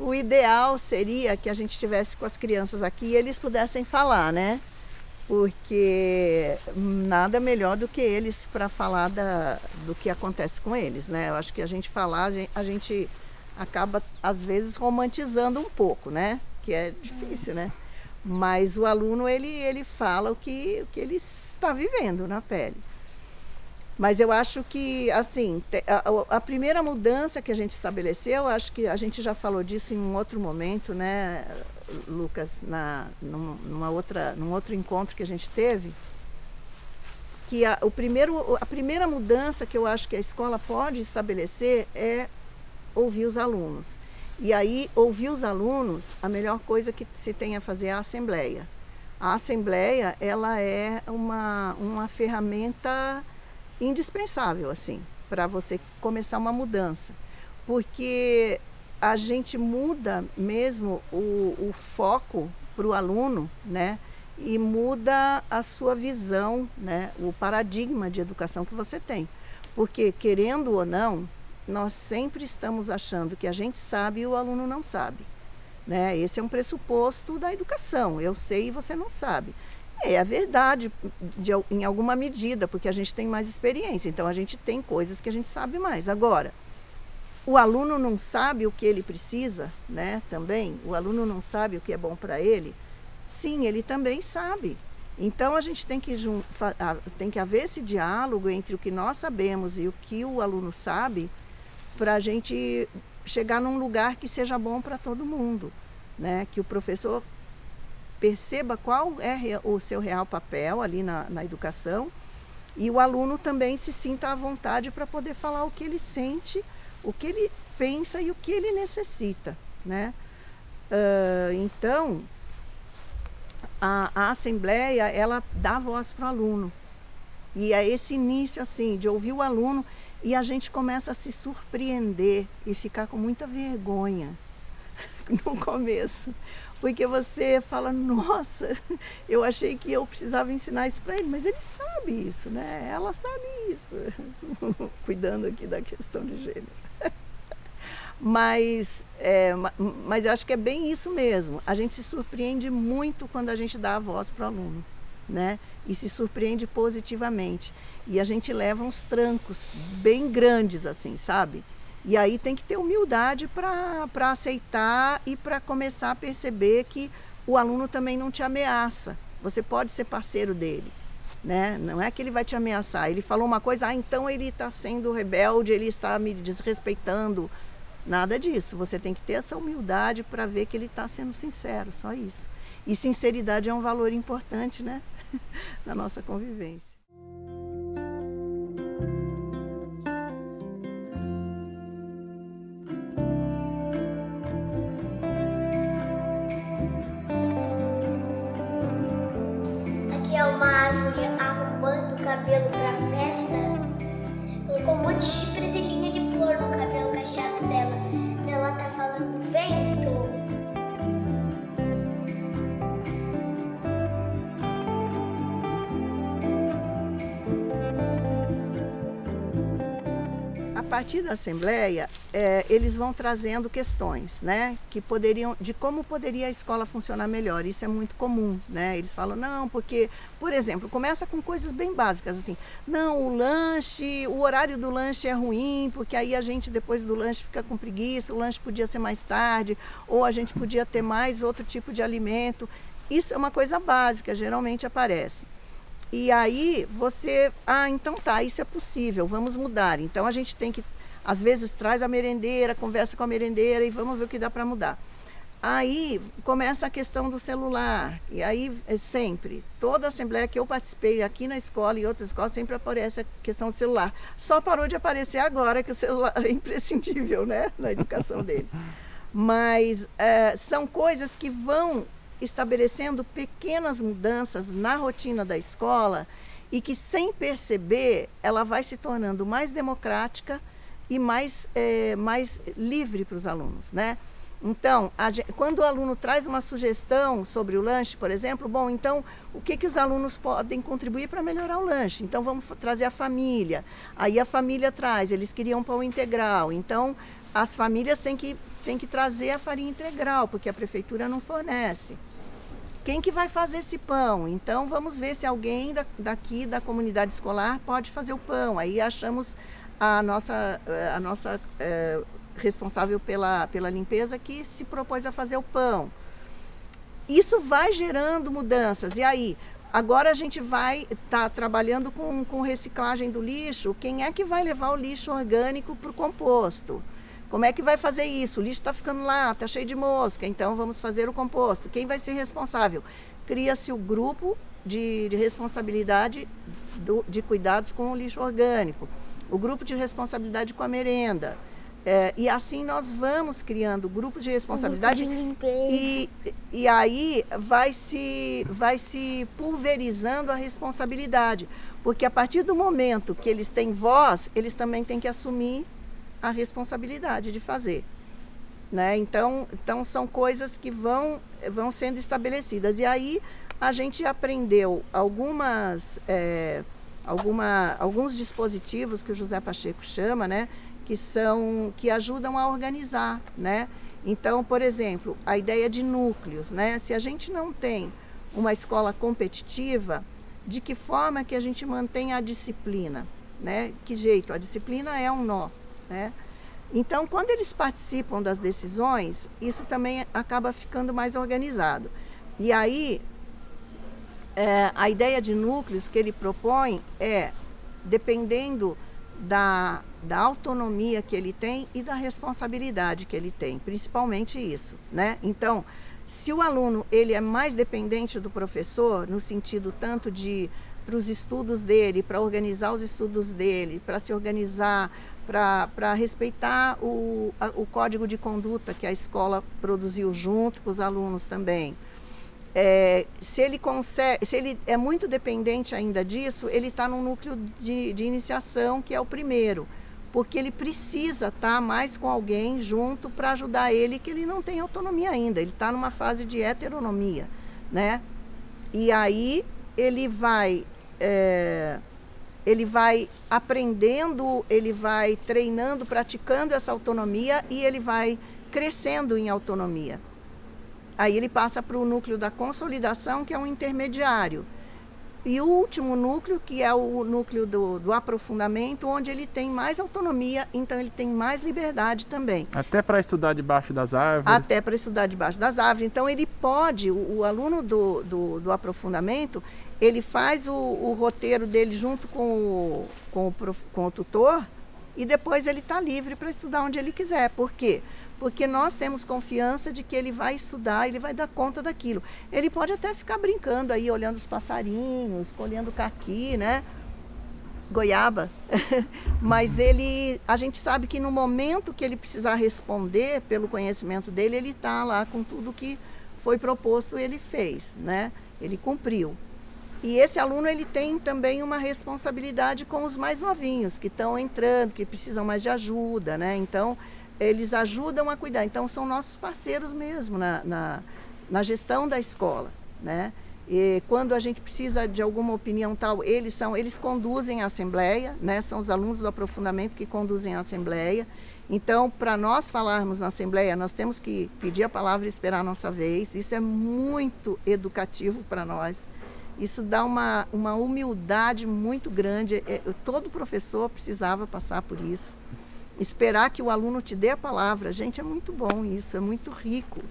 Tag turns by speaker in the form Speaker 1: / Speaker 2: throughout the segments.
Speaker 1: O ideal seria que a gente estivesse com as crianças aqui e eles pudessem falar, né? Porque nada melhor do que eles para falar do que acontece com eles, né? Eu acho que a gente falar, a gente acaba às vezes romantizando um pouco, né? Que é difícil, né? Mas o aluno, ele fala o que ele está vivendo na pele. Mas eu acho que, assim, a primeira mudança que a gente estabeleceu, acho que a gente já falou disso em um outro momento, né, Lucas, num outro encontro que a gente teve, que a primeira mudança que eu acho que a escola pode estabelecer é ouvir os alunos. E aí, ouvir os alunos, a melhor coisa que se tem a fazer é a assembleia. A assembleia, ela é uma ferramenta indispensável, assim, para você começar uma mudança, porque a gente muda mesmo o foco para o aluno, né, e muda a sua visão, né, o paradigma de educação que você tem, porque querendo ou não, nós sempre estamos achando que a gente sabe e o aluno não sabe, né? Esse é um pressuposto da educação, eu sei e você não sabe. É a verdade, em alguma medida, porque a gente tem mais experiência, então a gente tem coisas que a gente sabe mais. Agora, o aluno não sabe o que ele precisa, né? Também, o aluno não sabe o que é bom para ele. Sim, ele também sabe. Então a gente tem que haver esse diálogo entre o que nós sabemos e o que o aluno sabe, para a gente chegar num lugar que seja bom para todo mundo, né? Que o professor perceba qual é o seu real papel ali na educação e o aluno também se sinta à vontade para poder falar o que ele sente, o que ele pensa e o que ele necessita, né? Então, a assembleia, ela dá voz para o aluno. E é esse início, assim, de ouvir o aluno e a gente começa a se surpreender e ficar com muita vergonha no começo. Porque você fala, nossa, eu achei que eu precisava ensinar isso para ele, mas ele sabe isso, né? Ela sabe isso. Cuidando aqui da questão de gênero. Mas eu acho que é bem isso mesmo. A gente se surpreende muito quando a gente dá a voz para o aluno, né? E se surpreende positivamente. E a gente leva uns trancos bem grandes, assim, sabe? E aí tem que ter humildade para aceitar e para começar a perceber que o aluno também não te ameaça. Você pode ser parceiro dele, né? Não é que ele vai te ameaçar. Ele falou uma coisa, então ele está sendo rebelde, ele está me desrespeitando. Nada disso. Você tem que ter essa humildade para ver que ele está sendo sincero, só isso. E sinceridade é um valor importante, né? Na nossa convivência.
Speaker 2: Aqui é uma árvore arrumando o cabelo para festa. Colocou um monte de presilhinha de flor no cabelo cacheado dela. Ela tá falando vento.
Speaker 1: A partir da assembleia, eles vão trazendo questões, né, de como poderia a escola funcionar melhor. Isso é muito comum, né? Eles falam, não, porque, por exemplo, começa com coisas bem básicas, assim, não, o horário do lanche é ruim, porque aí a gente depois do lanche fica com preguiça, o lanche podia ser mais tarde, ou a gente podia ter mais outro tipo de alimento. Isso é uma coisa básica, geralmente aparece. E aí você, então tá, isso é possível, vamos mudar. Então a gente tem que, às vezes traz a merendeira, conversa com a merendeira e vamos ver o que dá para mudar. Aí começa a questão do celular, e aí sempre, toda assembleia que eu participei aqui na escola e outras escolas, sempre aparece a questão do celular. Só parou de aparecer agora que o celular é imprescindível, né, na educação deles. Mas são coisas que vão estabelecendo pequenas mudanças na rotina da escola e que, sem perceber, ela vai se tornando mais democrática e mais livre para os alunos, né? Então, quando o aluno traz uma sugestão sobre o lanche, por exemplo, bom, então, o que os alunos podem contribuir para melhorar o lanche? Então, vamos trazer a família. Aí a família traz, eles queriam pão integral. Então, as famílias têm que trazer a farinha integral, porque a prefeitura não fornece. Quem que vai fazer esse pão? Então, vamos ver se alguém daqui da comunidade escolar pode fazer o pão. Aí achamos a nossa responsável pela limpeza, que se propôs a fazer o pão. Isso vai gerando mudanças. E aí, agora a gente vai estar trabalhando com reciclagem do lixo. Quem é que vai levar o lixo orgânico para o composto? Como é que vai fazer isso? O lixo está ficando lá, está cheio de mosca, então vamos fazer o composto. Quem vai ser responsável? Cria-se o grupo de responsabilidade de cuidados com o lixo orgânico, o grupo de responsabilidade com a merenda. E assim nós vamos criando grupos de responsabilidade e aí vai se pulverizando a responsabilidade, porque a partir do momento que eles têm voz, eles também têm que assumir a responsabilidade de fazer, né? Então são coisas que vão sendo estabelecidas. E aí a gente aprendeu alguns dispositivos que o José Pacheco chama, né? Que ajudam a organizar, né? Então, por exemplo, a ideia de núcleos, né? Se a gente não tem uma escola competitiva, de que forma que a gente mantém a disciplina, né? Que jeito? A disciplina é um nó, né? Então, quando eles participam das decisões, isso também acaba ficando mais organizado. E aí, a ideia de núcleos que ele propõe dependendo da autonomia que ele tem e da responsabilidade que ele tem, principalmente isso, né? Então, se o aluno ele é mais dependente do professor, no sentido tanto para os estudos dele, para organizar os estudos dele, para se organizar, para respeitar o código de conduta que a escola produziu junto com os alunos também. Se ele é muito dependente ainda disso, ele está num núcleo de iniciação, que é o primeiro, porque ele precisa estar mais com alguém junto para ajudar ele, que ele não tem autonomia ainda, ele está numa fase de heteronomia, né? E aí ele vai aprendendo, ele vai treinando, praticando essa autonomia e ele vai crescendo em autonomia. Aí ele passa para o núcleo da consolidação, que é um intermediário. E o último núcleo, que é o núcleo do aprofundamento, onde ele tem mais autonomia, então ele tem mais liberdade também.
Speaker 3: Até para estudar debaixo das árvores? Até para estudar debaixo das árvores.
Speaker 1: Então ele pode, o aluno do aprofundamento, ele faz o roteiro dele junto com o tutor e depois ele está livre para estudar onde ele quiser. Por quê? Porque nós temos confiança de que ele vai estudar, ele vai dar conta daquilo. Ele pode até ficar brincando aí, olhando os passarinhos, colhendo caqui, né? Goiaba. Mas a gente sabe que no momento que ele precisar responder pelo conhecimento dele, ele está lá com tudo que foi proposto, ele fez, né? Ele cumpriu. E esse aluno, ele tem também uma responsabilidade com os mais novinhos, que estão entrando, que precisam mais de ajuda, né? Então, eles ajudam a cuidar. Então, são nossos parceiros mesmo na gestão da escola, né? E quando a gente precisa de alguma opinião tal, eles conduzem a assembleia, né? São os alunos do aprofundamento que conduzem a assembleia. Então, para nós falarmos na assembleia, nós temos que pedir a palavra e esperar a nossa vez. Isso é muito educativo para nós. Isso dá uma humildade muito grande. Todo professor precisava passar por isso. Esperar que o aluno te dê a palavra. Gente, é muito bom isso, é muito rico,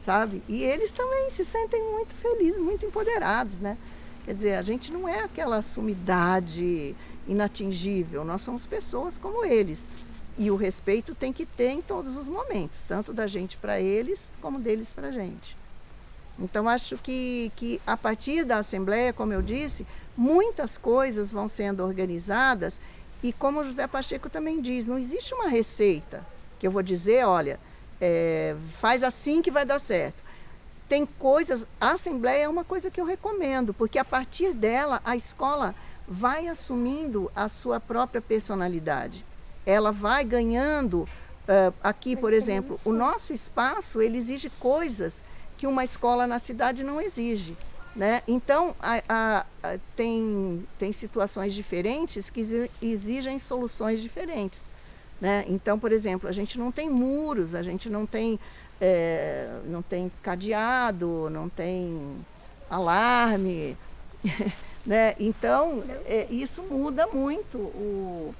Speaker 1: sabe? E eles também se sentem muito felizes, muito empoderados, né? Quer dizer, a gente não é aquela sumidade inatingível, nós somos pessoas como eles. E o respeito tem que ter em todos os momentos, tanto da gente para eles, como deles para a gente. Então, acho que a partir da Assembleia, como eu disse, muitas coisas vão sendo organizadas e, como o José Pacheco também diz, não existe uma receita que eu vou dizer, olha, faz assim que vai dar certo. Tem coisas, a Assembleia é uma coisa que eu recomendo, porque a partir dela a escola vai assumindo a sua própria personalidade. Ela vai ganhando, aqui, por exemplo, o nosso espaço, ele exige coisas que uma escola na cidade não exige, né? Então, tem situações diferentes que exigem soluções diferentes, né? Então, por exemplo, a gente não tem muros, a gente não tem cadeado, não tem alarme, né? Então, isso muda muito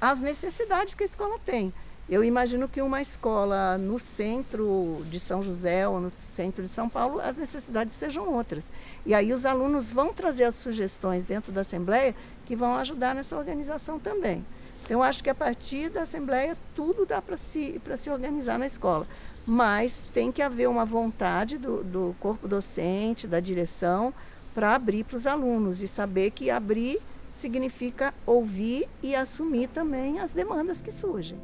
Speaker 1: as necessidades que a escola tem. Eu imagino que uma escola no centro de São José ou no centro de São Paulo, as necessidades sejam outras. E aí os alunos vão trazer as sugestões dentro da Assembleia que vão ajudar nessa organização também. Então, eu acho que a partir da Assembleia tudo dá para se organizar na escola. Mas tem que haver uma vontade do corpo docente, da direção, para abrir para os alunos e saber que abrir significa ouvir e assumir também as demandas que surgem.